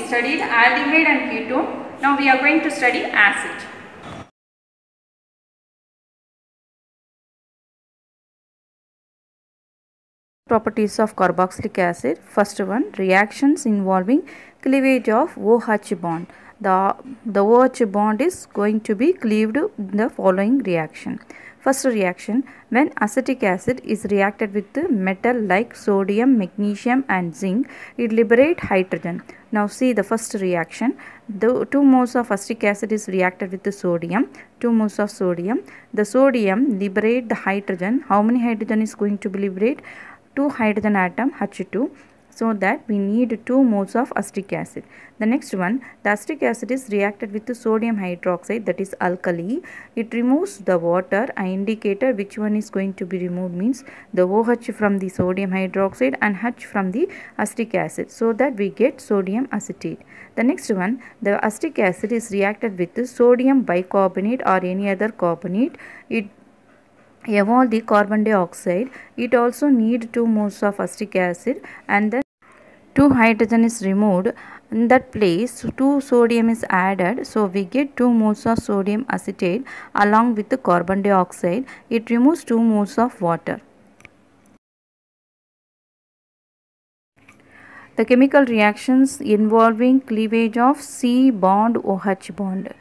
studied aldehyde and ketone. Now we are going to study acid. Properties of carboxylic acid. First one, reactions involving cleavage of OH bond. The OH bond is going to be cleaved in the following reaction. First reaction, when acetic acid is reacted with metal like sodium, magnesium and zinc, it liberates hydrogen. Now see the first reaction. The 2 moles of acetic acid is reacted with the sodium, 2 moles of sodium. The sodium liberate the hydrogen. How many hydrogen is going to be liberated? 2 hydrogen atom H2, so that we need 2 moles of acetic acid. The next one, the acetic acid is reacted with the sodium hydroxide, that is alkali. It removes the water. An indicator which one is going to be removed means the OH from the sodium hydroxide and H from the acetic acid, so that we get sodium acetate. The next one, the acetic acid is reacted with the sodium bicarbonate or any other carbonate. It evolve the carbon dioxide. It also need 2 moles of acetic acid and then 2 hydrogen is removed. In that place 2 sodium is added, so we get 2 moles of sodium acetate along with the carbon dioxide. It removes 2 moles of water. The chemical reactions involving cleavage of C bond OH bond.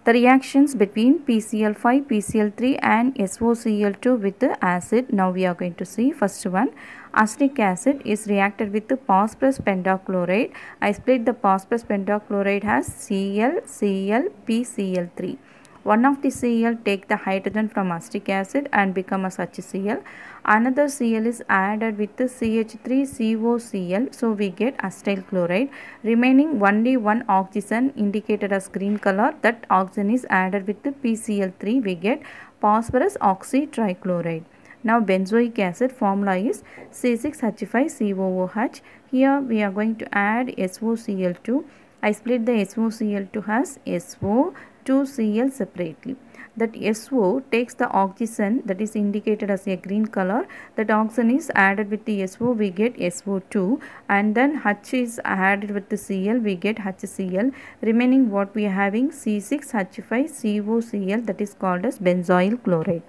The reactions between PCl5, PCl3 and SOCl2 with the acid. Now we are going to see first one. Acetic acid is reacted with the phosphorus pentachloride. I split the phosphorus pentachloride as Cl, Cl, PCl3. One of the Cl take the hydrogen from acetic acid and become as HCl. Another Cl is added with the CH3COCl, so we get acetyl chloride. Remaining only one oxygen indicated as green color. That oxygen is added with the PCl3. We get phosphorus oxytrichloride. Now benzoic acid formula is C6H5COOH. Here we are going to add SOCl2. I split the SOCl2 as SO2Cl separately. That SO takes the oxygen that is indicated as a green color. That oxygen is added with the SO, we get SO2, and then H is added with the Cl, we get HCl. Remaining what we are having C6H5COCl, that is called as benzoyl chloride.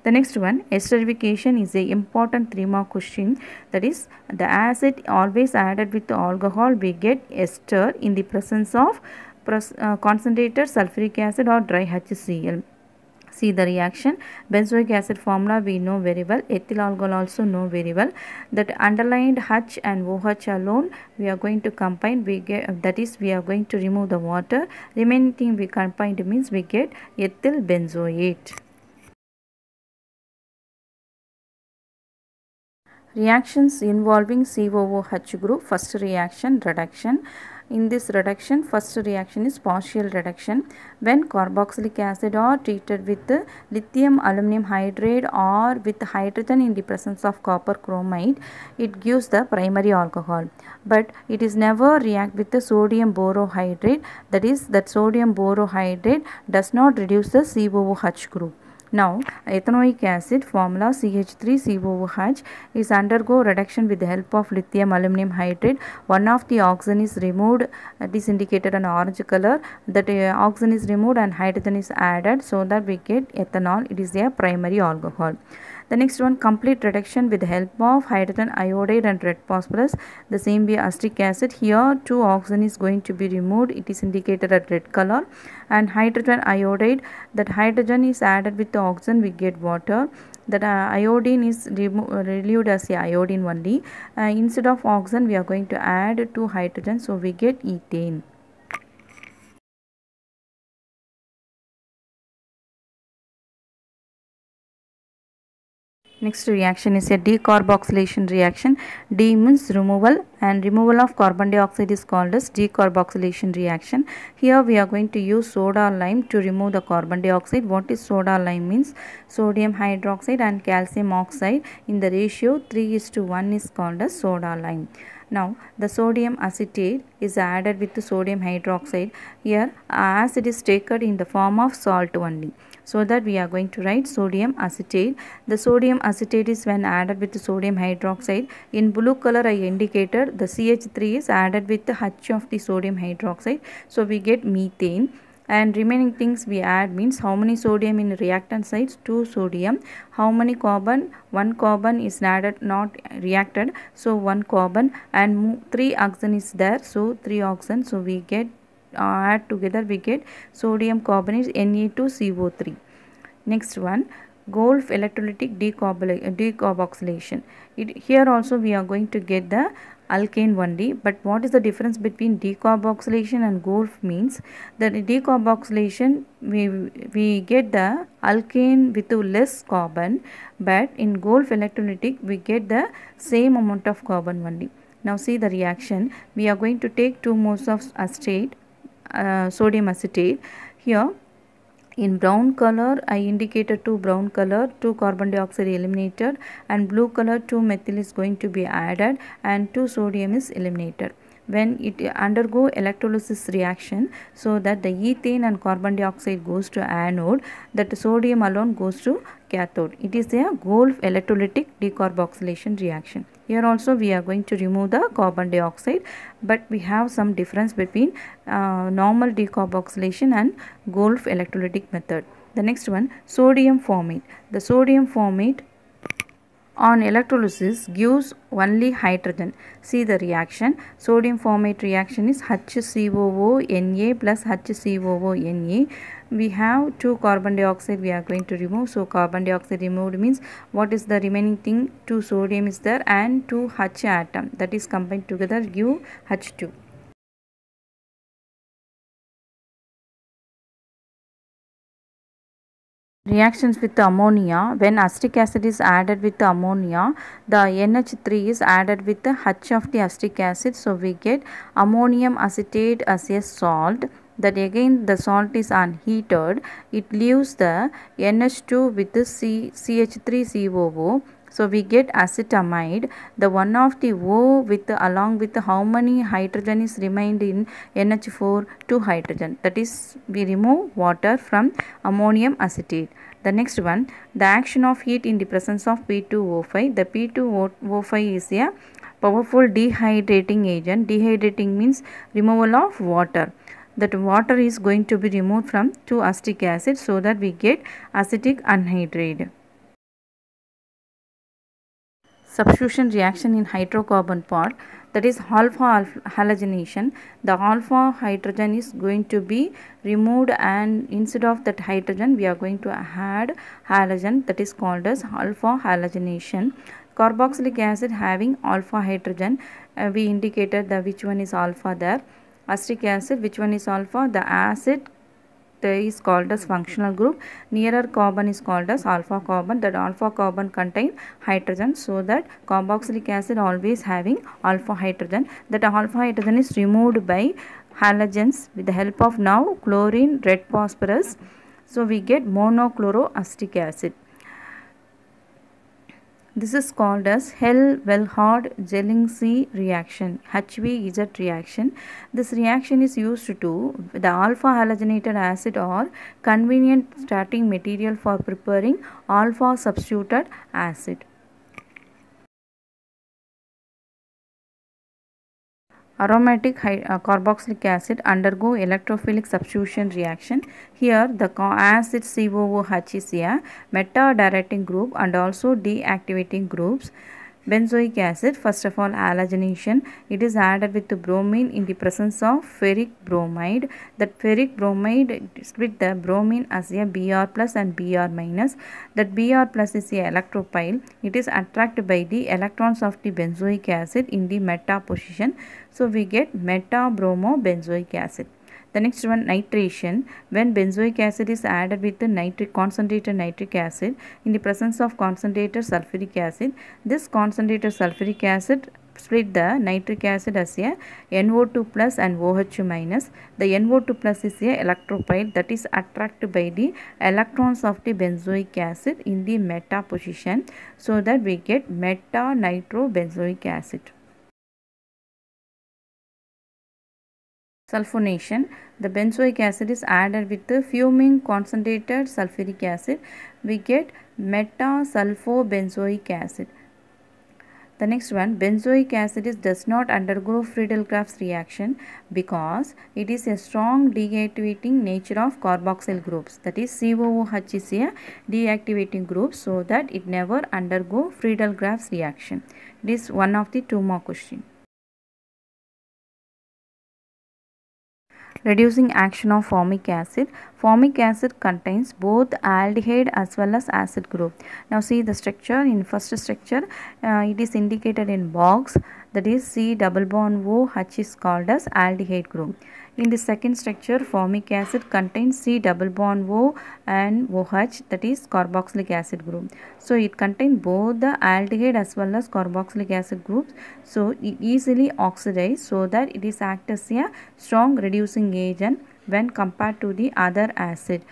The next one, esterification is a important 3-mark question. That is, the acid always added with the alcohol, we get ester in the presence of concentrated sulfuric acid or dry HCl. See the reaction. Benzoic acid formula we know very well. Ethyl alcohol also know very well. That underlined H and OH alone we are going to combine. We get, that is, we are going to remove the water. Remaining thing we combined means we get ethyl benzoate. Reactions involving COOH group. First reaction, reduction. In this reduction, first reaction is partial reduction. When carboxylic acid are treated with lithium aluminum hydride or with hydrogen in the presence of copper chromide, it gives the primary alcohol. But it is never react with the sodium borohydride. That is, that sodium borohydride does not reduce the COOH group. Now, ethanoic acid formula CH3COOH is undergo reduction with the help of lithium aluminum hydride. One of the oxygen is removed, it is indicated in orange color. That oxygen is removed and hydrogen is added, so that we get ethanol. It is a primary alcohol. The next one, complete reduction with the help of hydrogen iodide and red phosphorus. The same way acetic acid. Here 2 oxygen is going to be removed. It is indicated at red color. And hydrogen iodide, that hydrogen is added with the oxygen, we get water. That iodine is relieved as a iodine only. Instead of oxygen we are going to add 2 hydrogen, so we get ethane. Next reaction is a decarboxylation reaction. D means removal, and removal of carbon dioxide is called as decarboxylation reaction. Here we are going to use soda lime to remove the carbon dioxide. What is soda lime means? Sodium hydroxide and calcium oxide in the ratio 3:1 is called as soda lime. Now the sodium acetate is added with the sodium hydroxide. Here acid is taken in the form of salt only. So that we are going to write sodium acetate. The sodium acetate is when added with the sodium hydroxide. In blue color I indicated the CH3 is added with the H of the sodium hydroxide. So we get methane. And remaining things we add means how many sodium in reactant sites? 2 sodium. How many carbon? 1 carbon is added, not reacted, so 1 carbon, and 3 oxygen is there, so 3 oxygen. So we get add together we get sodium carbonate Na2CO3. Next one, Gulf electrolytic decarboxylation. Here also we are going to get the alkane only, but what is the difference between decarboxylation and Gulf means that decarboxylation we get the alkane with less carbon, but in Gulf electrolytic we get the same amount of carbon only. Now see the reaction. We are going to take 2 moles of acetate, sodium acetate. Here in brown color I indicated 2 brown color, 2 carbon dioxide eliminated, and blue color 2 methyl is going to be added and 2 sodium is eliminated. When it undergo electrolysis reaction, so that the ethane and carbon dioxide goes to anode, that sodium alone goes to cathode. It is a Gulf electrolytic decarboxylation reaction. Here also we are going to remove the carbon dioxide, but we have some difference between normal decarboxylation and Gulf electrolytic method. The next one, sodium formate. The sodium formate on electrolysis gives only hydrogen. See the reaction. Sodium formate reaction is HCOO Na plus HCOO Na. We have 2 carbon dioxide we are going to remove. So carbon dioxide removed means what is the remaining thing? 2 sodium is there and 2 H atom, that is combined together give H2. Reactions with ammonia. When acetic acid is added with ammonia, the NH3 is added with the H of the acetic acid. So we get ammonium acetate as a salt. That again the salt is unheated. It leaves the NH2 with the CH3COO. So we get acetamide. The one of the O with along with how many hydrogen is remained in NH4? 2 hydrogen. That is we remove water from ammonium acetate. The next one, the action of heat in the presence of P2O5. The P2O5 is a powerful dehydrating agent. Dehydrating means removal of water. That water is going to be removed from 2 acetic acid, so that we get acetic anhydride. Substitution reaction in hydrocarbon part, that is alpha halogenation. The alpha hydrogen is going to be removed, and instead of that hydrogen we are going to add halogen, that is called as alpha halogenation. Carboxylic acid having alpha hydrogen, we indicated the which one is alpha there. Acetic acid, which one is alpha? The acid is called as functional group. Nearer carbon is called as alpha carbon. That alpha carbon contain hydrogen, so that carboxylic acid always having alpha hydrogen. That alpha hydrogen is removed by halogens with the help of now chlorine, red phosphorus. So we get monochloroacetic acid. This is called as Hell-Wellhard-Jelinek reaction, HVZ reaction. This reaction is used to the alpha halogenated acid or convenient starting material for preparing alpha substituted acid. Aromatic carboxylic acid undergo electrophilic substitution reaction. Here the acid COOH is a meta-directing group and also deactivating groups. Benzoic acid, first of all halogenation, it is added with the bromine in the presence of ferric bromide. That ferric bromide split the bromine as a Br plus and Br minus. That Br plus is a electrophile. It is attracted by the electrons of the benzoic acid in the meta position. So we get meta-bromo-benzoic acid. The next one, nitration. When benzoic acid is added with the concentrated nitric acid in the presence of concentrated sulfuric acid, this concentrated sulfuric acid split the nitric acid as a NO2 plus and OH minus. The NO2 plus is a electrophile that is attracted by the electrons of the benzoic acid in the meta position, so that we get meta-nitrobenzoic acid. Sulfonation. The benzoic acid is added with the fuming concentrated sulfuric acid. We get metasulfobenzoic acid. The next one, benzoic acid does not undergo Friedel-Crafts reaction because it is a strong deactivating nature of carboxyl groups. That is, COOH is a deactivating group, so that it never undergo Friedel-Crafts reaction. This is one of the 2 mark question. Reducing action of formic acid. Formic acid contains both aldehyde as well as acid group. Now see the structure. In first structure, it is indicated in box, that is C double bond OH is called as aldehyde group. In the second structure, formic acid contains C double bond O and OH, that is carboxylic acid group. So it contains both the aldehyde as well as carboxylic acid groups. So it easily oxidizes, so that it is act as a strong reducing agent when compared to the other acid.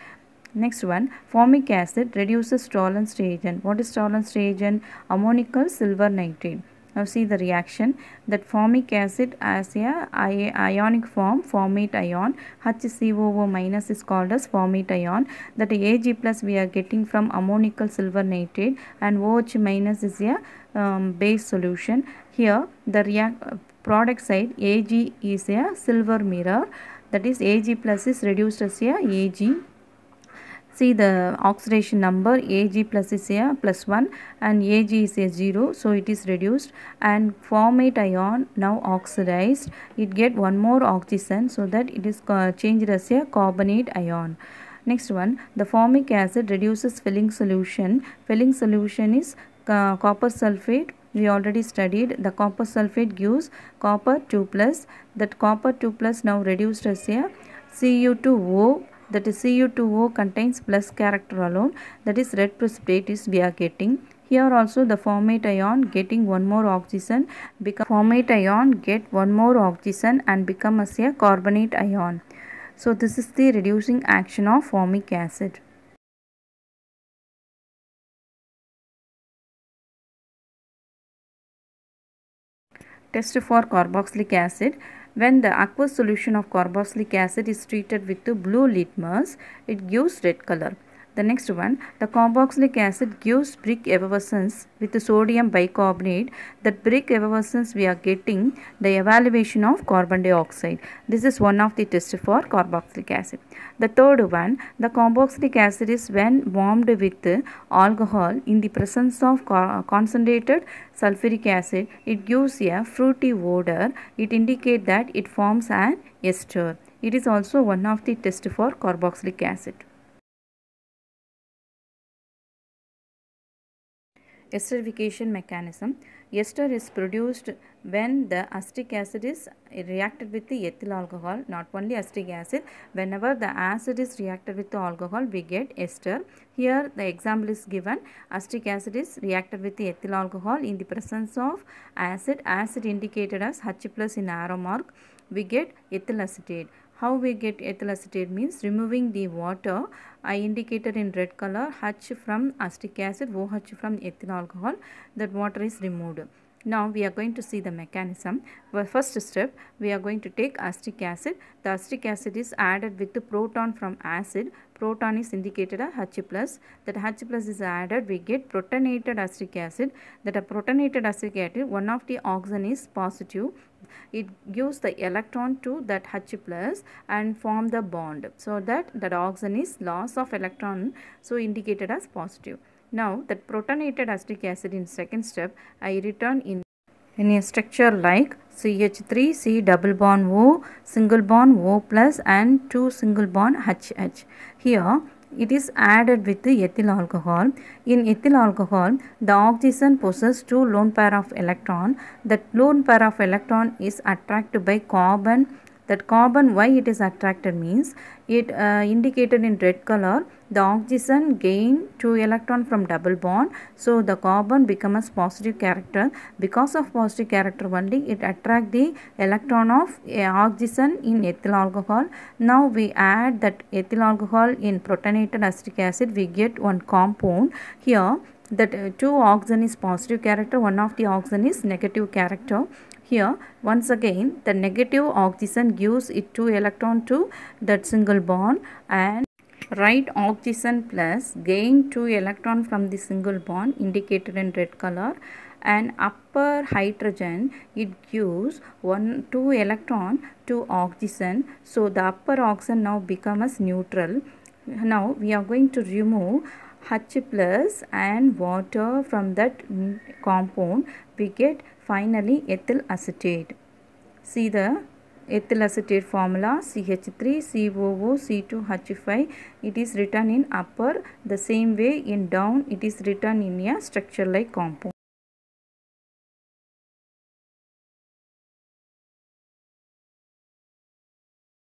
Next one, formic acid reduces Tollens reagent. What is Tollens reagent? Ammonical silver nitrate. Now see the reaction, that formic acid as a ionic form, formate ion, HCOO minus is called as formate ion, that Ag plus we are getting from ammonical silver nitrate, and OH minus is a base solution. Here the product side Ag is a silver mirror, that is Ag plus is reduced as a Ag. See the oxidation number, Ag plus is a +1 and Ag is a 0, so it is reduced, and formate ion now oxidized, it get one more oxygen, so that it is changed as a carbonate ion. Next one, the formic acid reduces filling solution. Filling solution is copper sulfate. We already studied the copper sulfate gives copper 2+, that copper 2+ now reduced as a Cu2O. That is Cu2O contains plus character alone, that is red precipitate is we are getting. Here also the formate ion getting one more oxygen, formate ion get one more oxygen and become as a carbonate ion. So this is the reducing action of formic acid. Test for carboxylic acid. When the aqueous solution of carboxylic acid is treated with the blue litmus, it gives red color. The next one, the carboxylic acid gives brick effervescence with the sodium bicarbonate. That brick effervescence we are getting the evaluation of carbon dioxide. This is one of the tests for carboxylic acid. The third one, the carboxylic acid is when warmed with alcohol in the presence of concentrated sulfuric acid, it gives a fruity odor. It indicates that it forms an ester. It is also one of the tests for carboxylic acid. Esterification mechanism. Ester is produced when the acetic acid is reacted with the ethyl alcohol. Not only acetic acid, whenever the acid is reacted with the alcohol, we get ester. Here the example is given. Acetic acid is reacted with the ethyl alcohol in the presence of acid. Acid indicated as H plus in arrow mark. We get ethyl acetate. How we get ethyl acetate means removing the water. I indicated in red color, H from acetic acid, OH from ethyl alcohol. That water is removed. Now we are going to see the mechanism. Well, first step, we are going to take acetic acid. The acetic acid is added with the proton from acid. Proton is indicated as H plus. That H plus is added, we get protonated acetic acid. That a protonated acetic acid, one of the oxygen is positive. It gives the electron to that H plus and form the bond, so that oxygen is loss of electron, so indicated as positive. Now that protonated acetic acid in second step, I return in a structure like CH3, C double bond O, single bond O plus and 2 single bond HH. Here it is added with the ethyl alcohol. In ethyl alcohol, the oxygen possesses 2 lone pair of electron. That lone pair of electron is attracted by carbon. That carbon, why it is attracted means, it indicated in red color, the oxygen gain 2 electron from double bond, so the carbon becomes positive character. Because of positive character only, it attract the electron of oxygen in ethyl alcohol. Now we add that ethyl alcohol in protonated acetic acid, we get one compound. Here that two oxygen is positive character, one of the oxygen is negative character. Here once again the negative oxygen gives it 2 electron to that single bond, and right oxygen plus gain 2 electron from the single bond indicated in red color, and upper hydrogen it gives 2 electron to oxygen. So the upper oxygen now becomes neutral. Now we are going to remove H plus and water from that compound. We get finally ethyl acetate. See the ethyl acetate formula, CH3COO C2H5. It is written in upper, the same way in down it is written in a structure like compound.